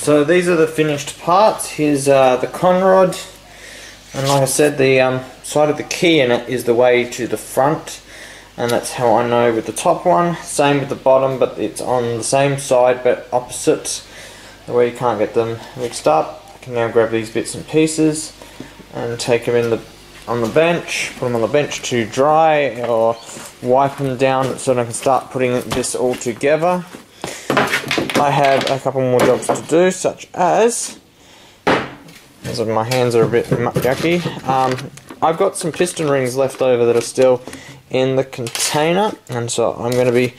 So these are the finished parts. Here's the conrod, and like I said, the side of the key in it is the way to the front, and that's how I know with the top one. Same with the bottom, but it's on the same side but opposite, the way you can't get them mixed up. I can now grab these bits and pieces and take them on the bench, put them on the bench to dry, or wipe them down so that I can start putting this all together. I have a couple more jobs to do, such as my hands are a bit yucky. I've got some piston rings left over that are still in the container, and so I'm going to be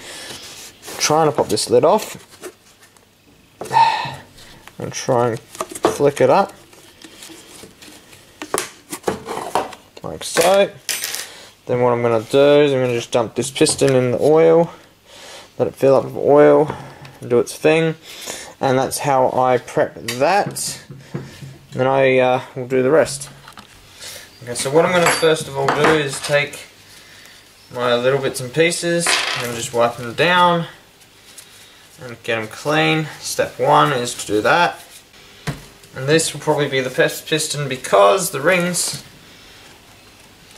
trying to pop this lid off and try and flick it up like so. Then what I'm going to do is I'm going to just dump this piston in the oil, let it fill up with oil and do its thing, and that's how I prep that. Then I will do the rest. Okay, so what I'm going to first of all do is take my little bits and pieces and just wipe them down and get them clean. Step one is to do that, and this will probably be the best piston because the rings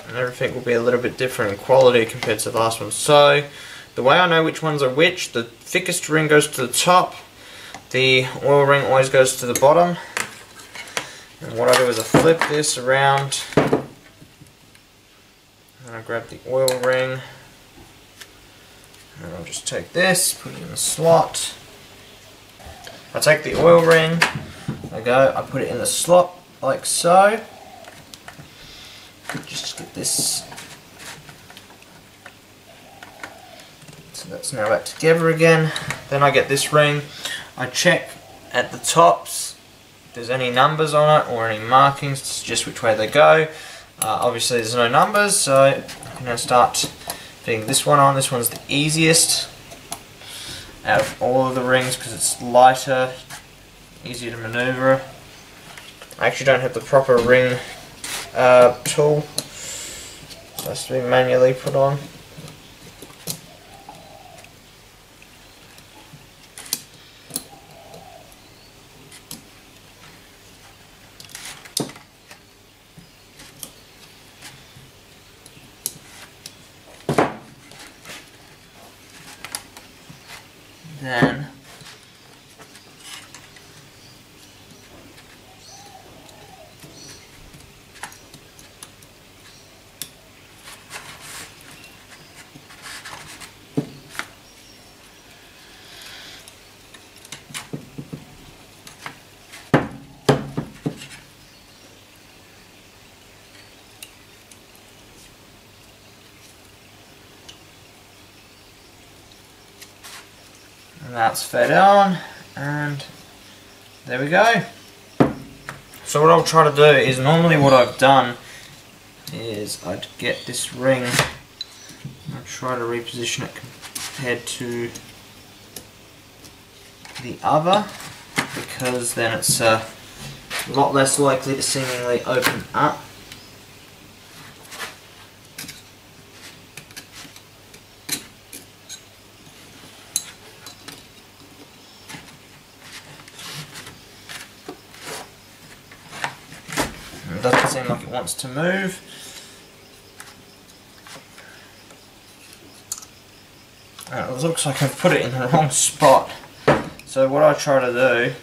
and everything will be a little bit different in quality compared to the last one. So the way I know which ones are which, the thickest ring goes to the top, the oil ring always goes to the bottom. And what I do is I flip this around and I grab the oil ring, and I'll just take this, put it in the slot. I take the oil ring, I put it in the slot like so. Just get this, so that's now back together again. Then I get this ring, I check at the tops if there's any numbers on it or any markings to suggest which way they go. Obviously there's no numbers, so I can now start fitting this one on. This one's the easiest out of all of the rings because it's lighter, easier to maneuver. I actually don't have the proper ring tool, so it has to be manually put on. Then and that's fed on, and there we go. So what I'll try to do is, normally what I've done is I'd get this ring, I'll try to reposition it compared to the other, because then it's a lot less likely to seemingly open up. It doesn't seem like it wants to move. It looks like I've put it in the wrong spot. So what I try to do,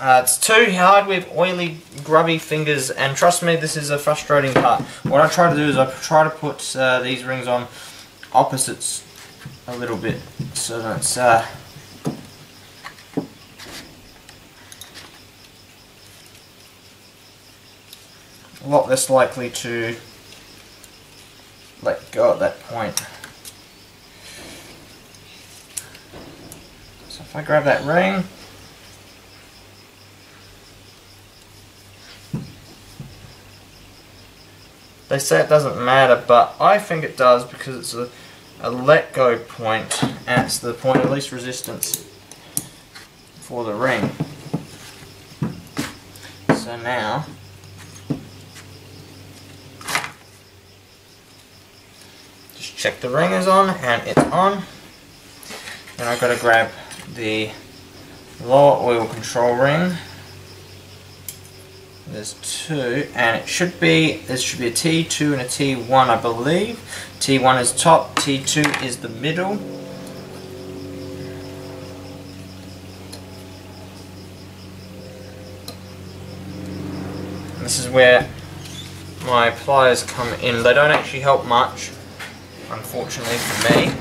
it's too hard with oily, grubby fingers, and trust me, this is a frustrating part. What I try to do is I try to put these rings on opposites a little bit, so that it's a lot less likely to let go at that point. So if I grab that ring, they say it doesn't matter, but I think it does because it's a let go point, and it's the point of least resistance for the ring. So now check the ring is on, and it's on. Then I've got to grab the lower oil control ring. There's two, and there should be a T2 and a T1, I believe. T1 is top, T2 is the middle. This is where my pliers come in. They don't actually help much, unfortunately for me.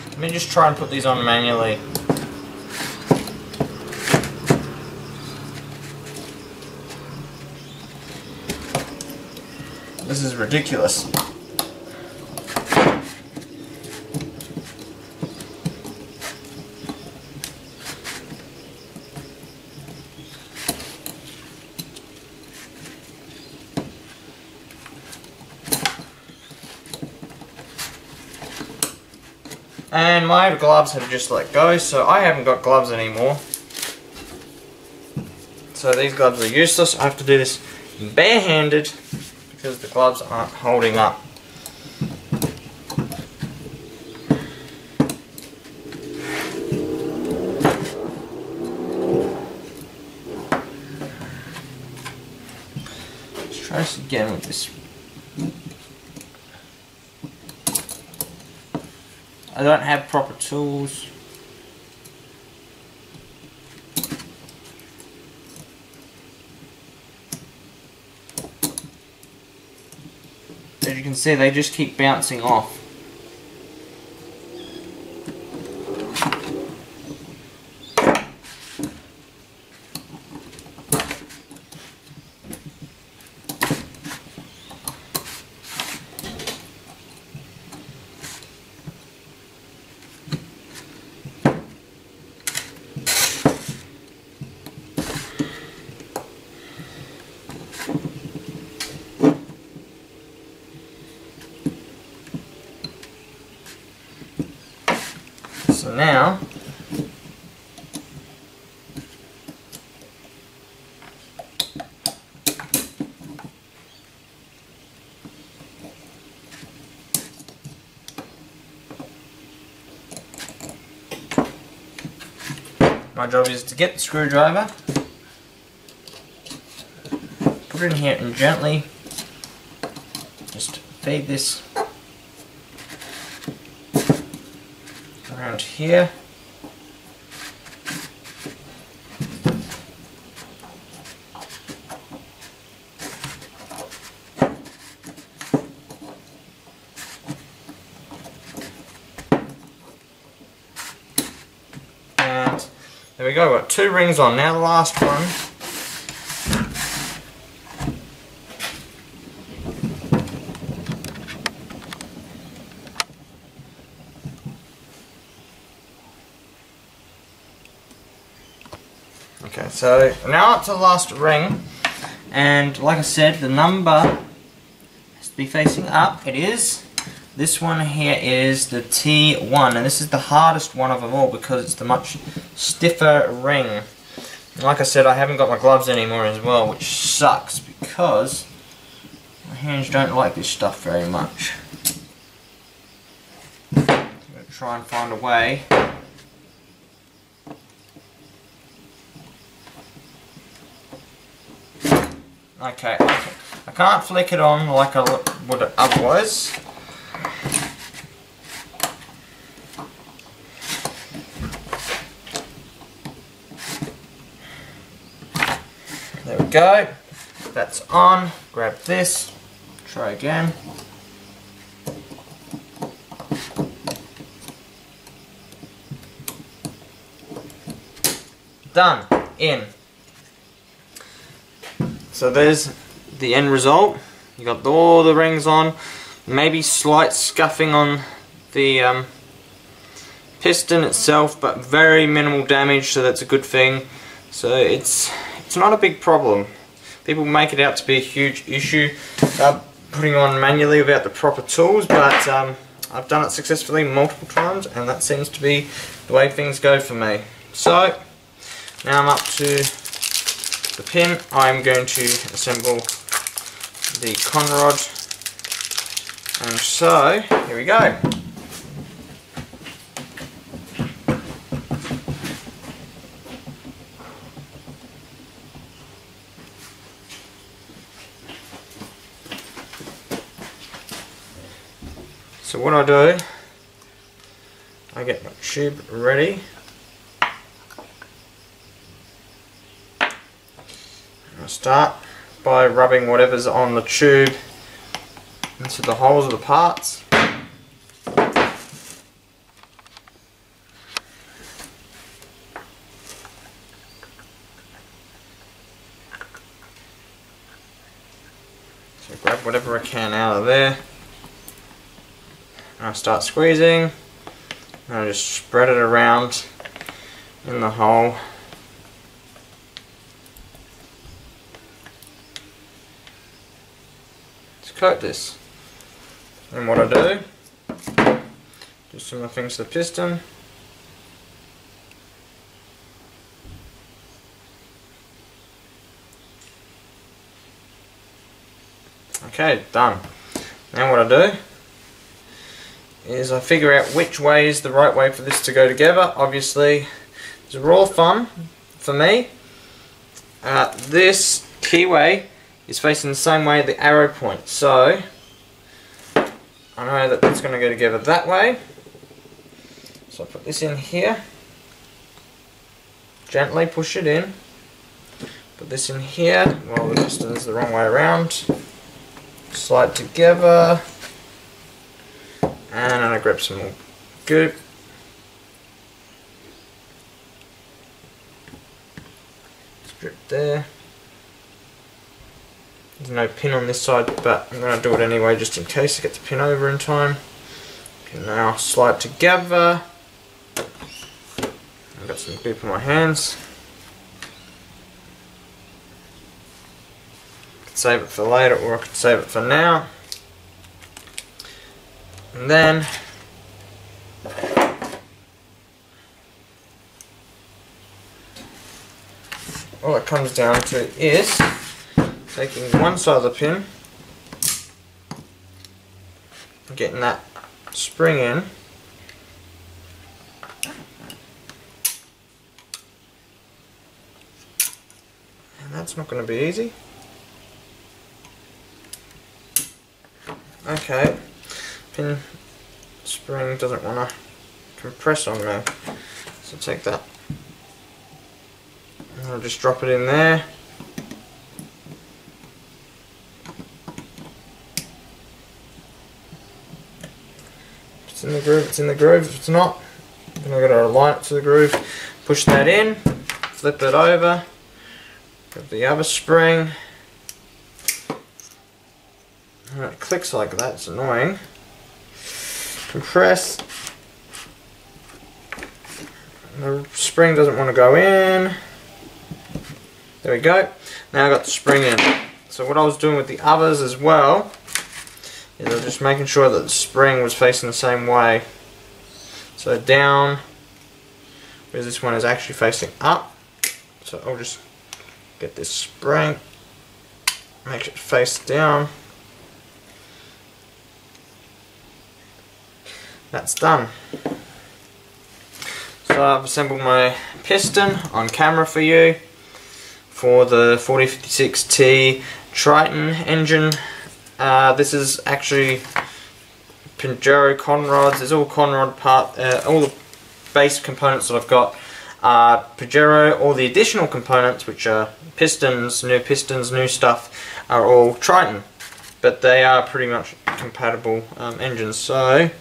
Let me just try and put these on manually. This is ridiculous. And my gloves have just let go, so I haven't got gloves anymore. So these gloves are useless. I have to do this barehanded because the gloves aren't holding up. Let's try this again with this. I don't have proper tools. As you can see, they just keep bouncing off. So now, my job is to get the screwdriver, put it in here and gently just feed this around here. And there we go, we've got two rings on. Now the last one. Okay, so now up to the last ring, and like I said, the number has to be facing up. It is. This one here is the T1, and this is the hardest one of them all because it's the much stiffer ring. And like I said, I haven't got my gloves anymore as well, which sucks because my hands don't like this stuff very much. I'm going to try and find a way. Okay, I can't flick it on like I would otherwise. There we go. That's on. Grab this. Try again. Done. In. So there's the end result. You got all the rings on, maybe slight scuffing on the piston itself, but very minimal damage, so that's a good thing. So it's not a big problem. People make it out to be a huge issue putting on manually without the proper tools, but I've done it successfully multiple times, and that seems to be the way things go for me. So Now I'm up to the pin. I'm going to assemble the con rod, and so here we go. So what I do, I get my tube ready. I start by rubbing whatever's on the tube into the holes of the parts. So grab whatever I can out of there. And I start squeezing, and I just spread it around in the hole. Just coat this. And what I do similar things to the piston. Okay, done. Now what I do is I figure out which way is the right way for this to go together. Obviously, it's a rule of thumb for me. This keyway is facing the same way the arrow points, so I know that it's going to go together that way. So I put this in here, gently push it in, put this in here while the piston is the wrong way around, slide together. And I grab some more goop. Strip there. There's no pin on this side, but I'm going to do it anyway just in case I get the pin over in time. Okay, now slide together. I've got some goop on my hands. I could save it for later, or I could save it for now. And then all it comes down to is taking one side of the pin and getting that spring in, and that's not going to be easy. Okay. Pin spring doesn't want to compress on me, so take that and I'll just drop it in there. If it's in the groove, it's in the groove. If it's not, then I've got to align it to the groove. Push that in, flip it over, grab the other spring, and it clicks like that, it's annoying. Compress. The spring doesn't want to go in. There we go. Now I've got the spring in. So what I was doing with the others as well is I was just making sure that the spring was facing the same way. So down, whereas this one is actually facing up. So I'll just get this spring, make it face down. That's done. So I've assembled my piston on camera for you for the 4056T Triton engine. This is actually Pajero conrods. There's all conrod part, all the base components that I've got are Pajero. All the additional components, which are pistons, new stuff, are all Triton. But they are pretty much compatible engines. So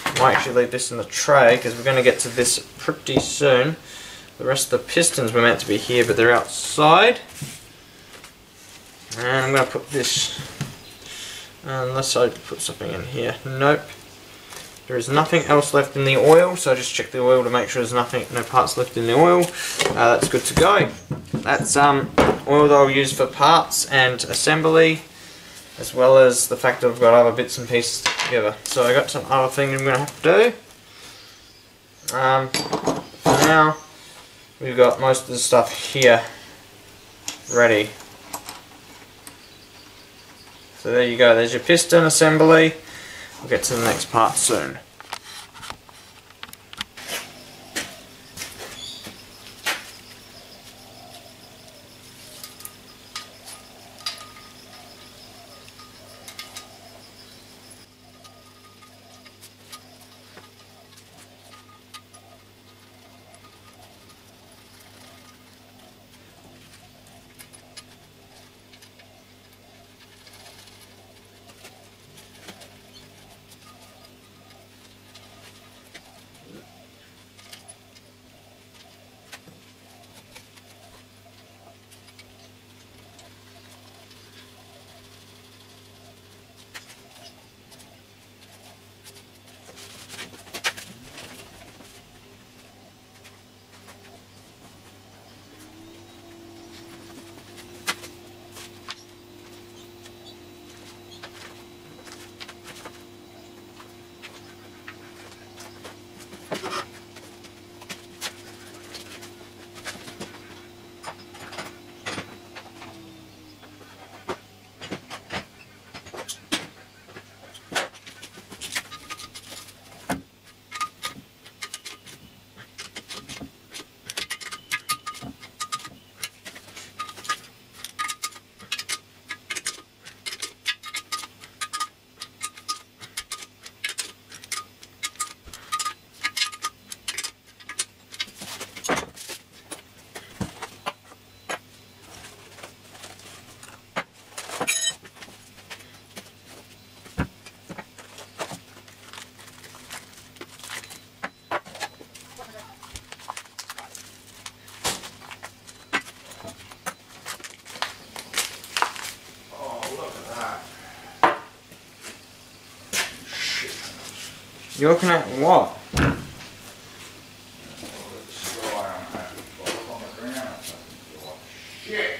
I might actually leave this in the tray because we're going to get to this pretty soon. The rest of the pistons were meant to be here, but they're outside. And I'm going to put this, unless I put something in here. Nope. There is nothing else left in the oil, so just check the oil to make sure there's no parts left in the oil. That's good to go. That's oil that I'll use for parts and assembly, as well as the fact that I've got other bits and pieces together. So I got some other things I'm going to have to do. For now, we've got most of the stuff here ready. So there you go, there's your piston assembly. We'll get to the next part soon. You're looking at what? Shit.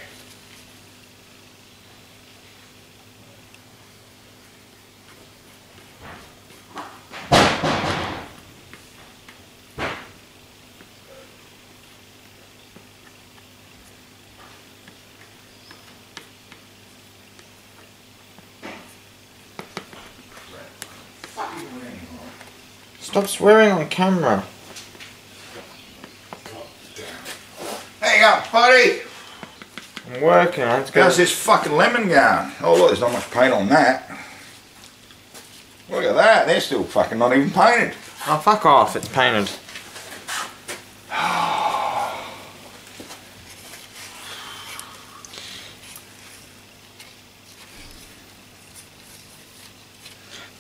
Stop swearing on camera. Hang up, buddy. I'm working. Let's go. How's this fucking lemon going? Oh look, there's not much paint on that. Look at that, they're still fucking not even painted. Oh, fuck off. It's painted.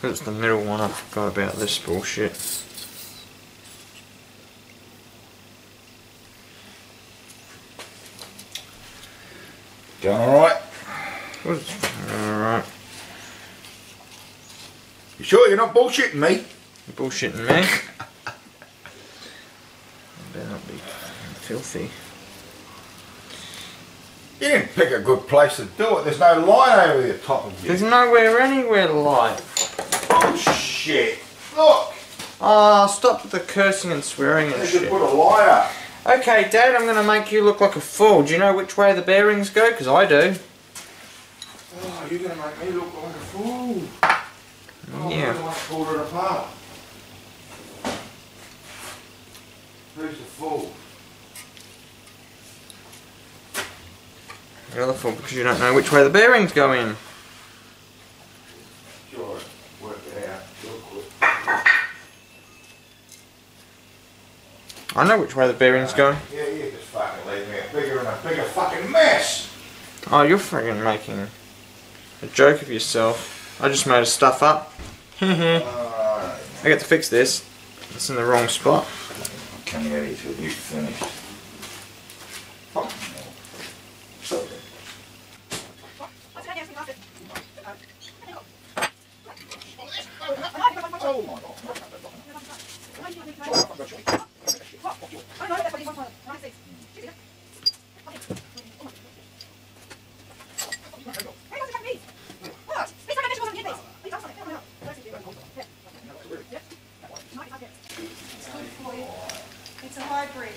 It's the middle one, I forgot about this bullshit. Going alright? Alright. You sure you're not bullshitting me? You're bullshitting me? I better not be filthy. You didn't pick a good place to do it. There's no light over the top of you. There's nowhere anywhere to light. Oh shit. Look. Oh, stop with the cursing and swearing and They shit. should put a light up. Okay, Dad, I'm going to make you look like a fool. Do you know which way the bearings go? Because I do. Oh, you're going to make me look like a fool. Oh, Yeah. I want to pull it apart. Who's the fool? You're the fool because you don't know which way the bearings go in. Sure, work it out real quick. I know which way the bearings go. Yeah, you just fucking leave me a bigger and a bigger fucking mess. Oh, you're freaking making a joke of yourself. I just made a stuff up. I got to fix this. It's in the wrong spot. I can't get it till you've finished. Fuck. Oh my God. It's a hybrid.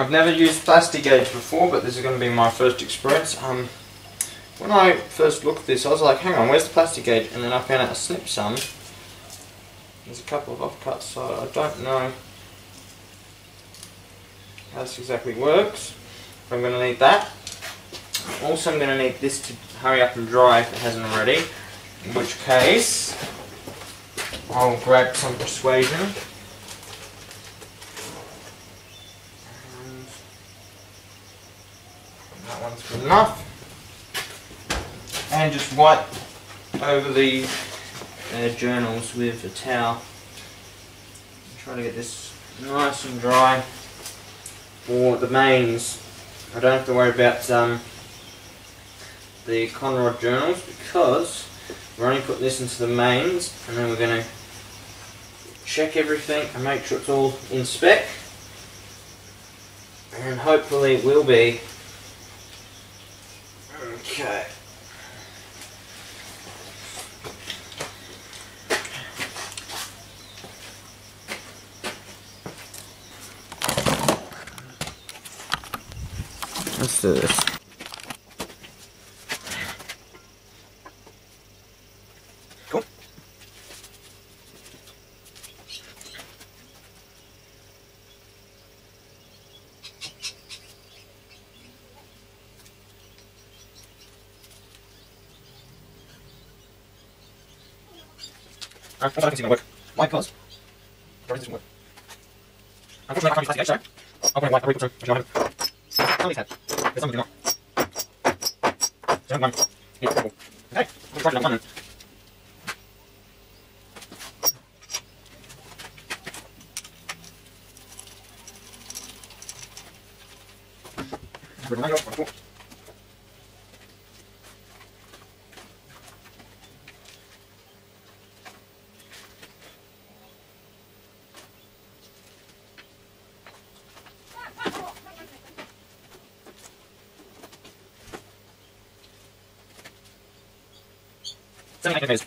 I've never used plastic gauge before, but this is going to be my first experience. When I first looked at this, I was like, hang on, where's the plastic gauge? And then I found out I snipped some. There's a couple of offcuts, so I don't know how this exactly works. But I'm going to need that. Also, I'm going to need this to hurry up and dry if it hasn't already. In which case, I'll grab some Persuasion. And that one's good enough. And just wipe over the journals with a towel. Try to get this nice and dry. For the mains, I don't have to worry about the Conrod journals because we're only putting this into the mains, and then we're going to check everything and make sure it's all in spec, and hopefully it will be. Okay. Let's do this. Cool. I can see my work. Why? Because this doesn't work. Unfortunately, I can't use plastic, sorry. I'll put in white, I'll put some, Only head. There's some do not. So one. Yeah, purple. Okay, we'll try it on one then. Days.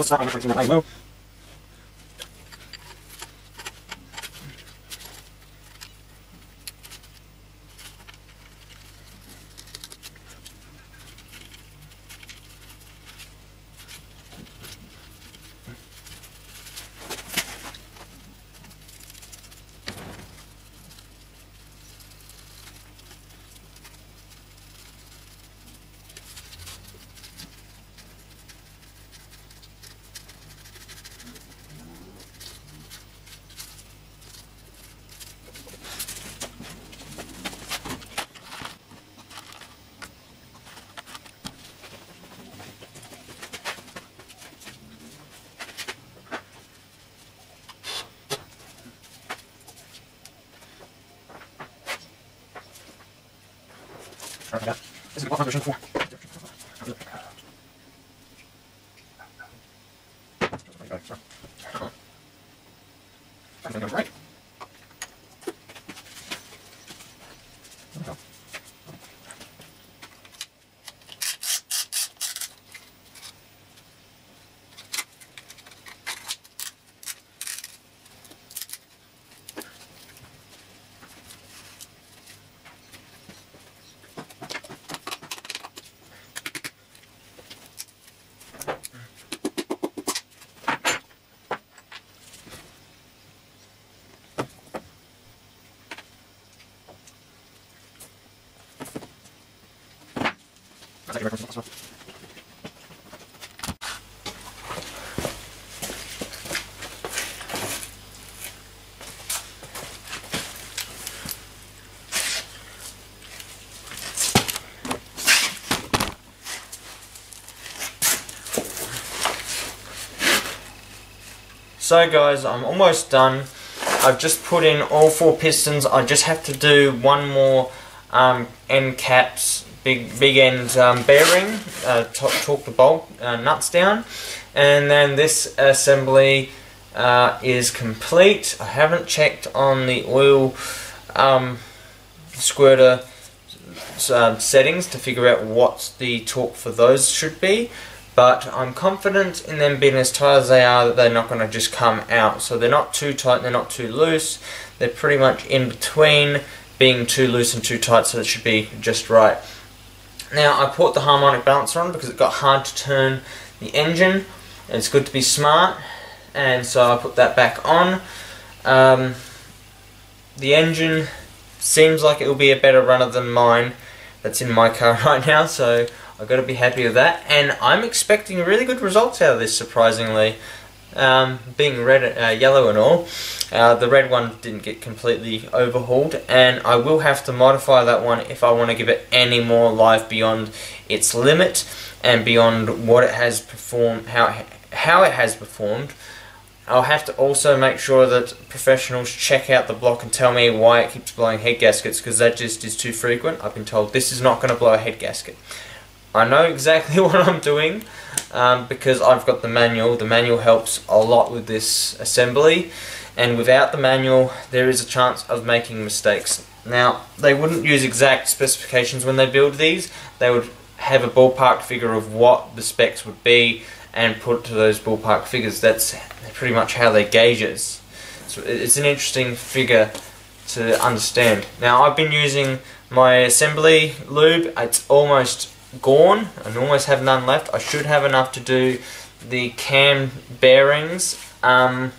What's that? I'm going to move. This is what version 4. Everything goes right. So guys, I'm almost done. I've just put in all 4 pistons. I just have to do one more end caps, big end bearing, torque the bolt nuts down, and then this assembly is complete. I haven't checked on the oil squirter settings to figure out what the torque for those should be, but I'm confident in them being as tight as they are that they're not going to just come out. So they're not too tight, they're not too loose, they're pretty much in between being too loose and too tight, so it should be just right. Now I put the harmonic balancer on because it got hard to turn the engine, and it's good to be smart, and so I put that back on. The engine seems like it will be a better runner than mine that's in my car right now, so I've got to be happy with that, and I'm expecting really good results out of this, surprisingly. Being red, yellow and all, the red one didn't get completely overhauled, and I will have to modify that one if I want to give it any more life beyond its limit and beyond what it has performed, how it has performed. I'll have to also make sure that professionals check out the block and tell me why it keeps blowing head gaskets, because that just is too frequent. I've been told this is not going to blow a head gasket. I know exactly what I'm doing because I've got the manual. The manual helps a lot with this assembly, and without the manual there is a chance of making mistakes. Now, they wouldn't use exact specifications when they build these. They would have a ballpark figure of what the specs would be and put it to those ballpark figures. That's pretty much how they gauge it. So it's an interesting figure to understand. Now, I've been using my assembly lube. It's almost gone and almost have none left. I should have enough to do the cam bearings, and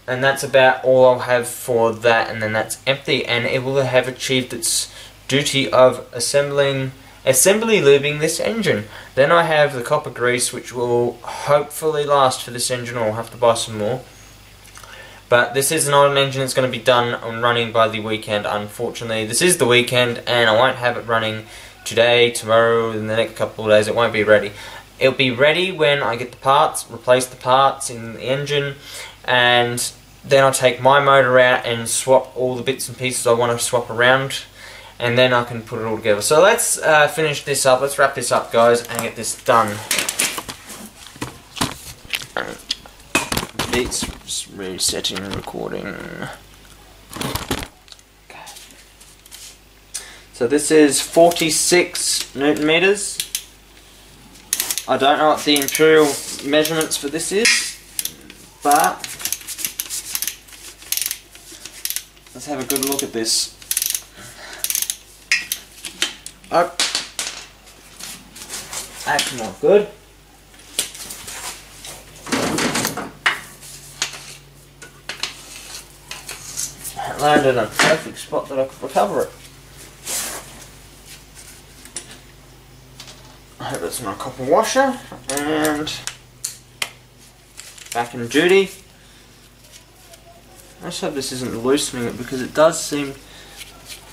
that's about all I'll have for that, and then that's empty, and it will have achieved its duty of assembly lubing this engine. Then I have the copper grease, which will hopefully last for this engine, or I'll have to buy some more. But this is not an engine that's going to be done and running by the weekend, unfortunately. This is the weekend, and I won't have it running today, tomorrow, in the next couple of days. It won't be ready. It'll be ready when I get the parts, replace the parts in the engine, and then I'll take my motor out and swap all the bits and pieces I want to swap around, and then I can put it all together. So let's finish this up, let's wrap this up, guys, and get this done. It's resetting and recording. So this is 46 Newton meters. I don't know what the imperial measurements for this is, but let's have a good look at this. Oh, that's not good. It landed in a perfect spot that I could recover it. I hope it's not a copper washer, and back in duty. I just hope this isn't loosening it, because it does seem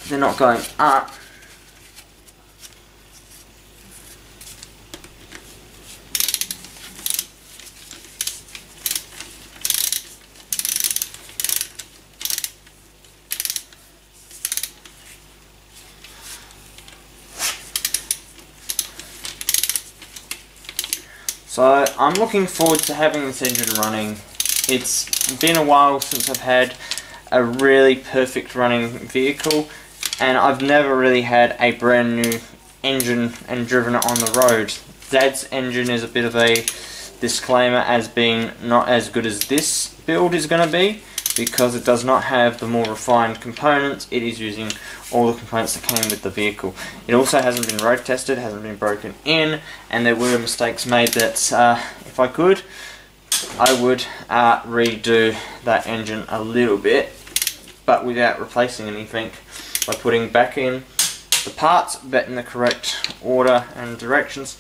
they're not going up. So I'm looking forward to having this engine running. It's been a while since I've had a really perfect running vehicle, and I've never really had a brand new engine and driven it on the road. Dad's engine is a bit of a disclaimer as being not as good as this build is going to be, because it does not have the more refined components. It is using all the components that came with the vehicle. It also hasn't been road tested, hasn't been broken in, and there were mistakes made that if I could, I would redo that engine a little bit, but without replacing anything, by putting back in the parts, but in the correct order and directions,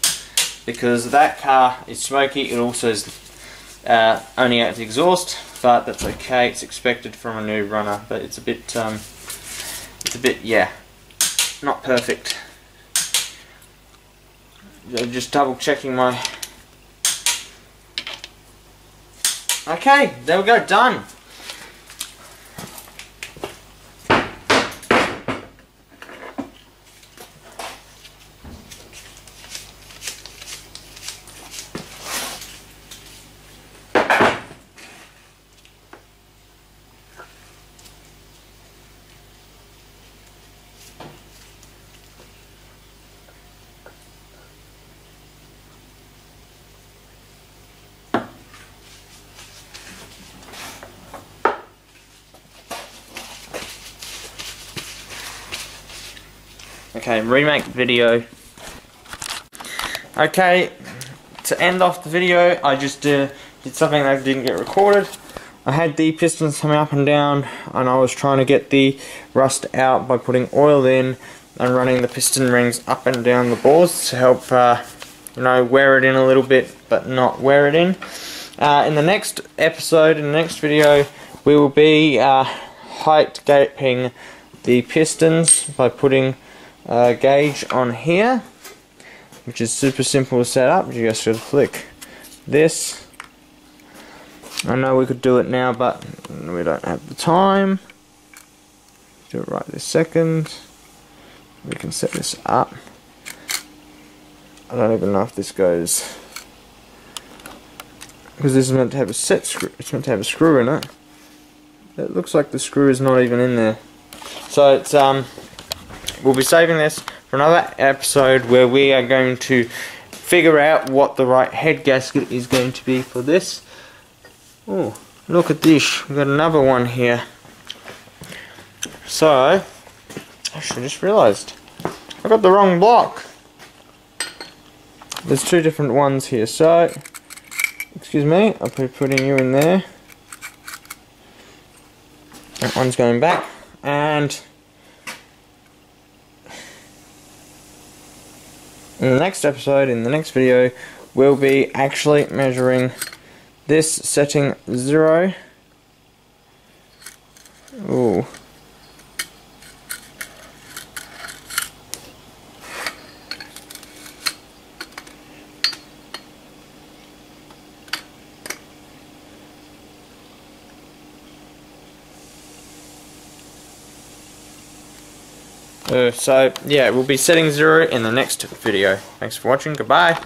because that car is smoky. It also is only out the exhaust, but that's okay. It's expected from a new runner, but it's a bit yeah, not perfect. Just double checking my. Okay, there we go, done. Okay, remake video. Okay, to end off the video, I just did something that didn't get recorded. I had the pistons coming up and down, and I was trying to get the rust out by putting oil in and running the piston rings up and down the bores to help, you know, wear it in a little bit, but not wear it in. In the next episode, in the next video, we will be height gaping the pistons by putting a gauge on here, which is super simple to set up. You just gotta flick this. I know we could do it now, but we don't have the time. Do it right this second. We can set this up. I don't even know if this goes, because this is meant to have a set screw. It's meant to have a screw in it. It looks like the screw is not even in there. So it's we'll be saving this for another episode where we are going to figure out what the right head gasket is going to be for this. Oh, look at this. We've got another one here. So, I should have just realised. I got the wrong block. There's two different ones here. So, excuse me, I'll be putting you in there. That one's going back. And in the next episode, in the next video, we'll be actually measuring this, setting 0. Ooh. So yeah, we'll be setting 0 in the next video. Thanks for watching. Goodbye.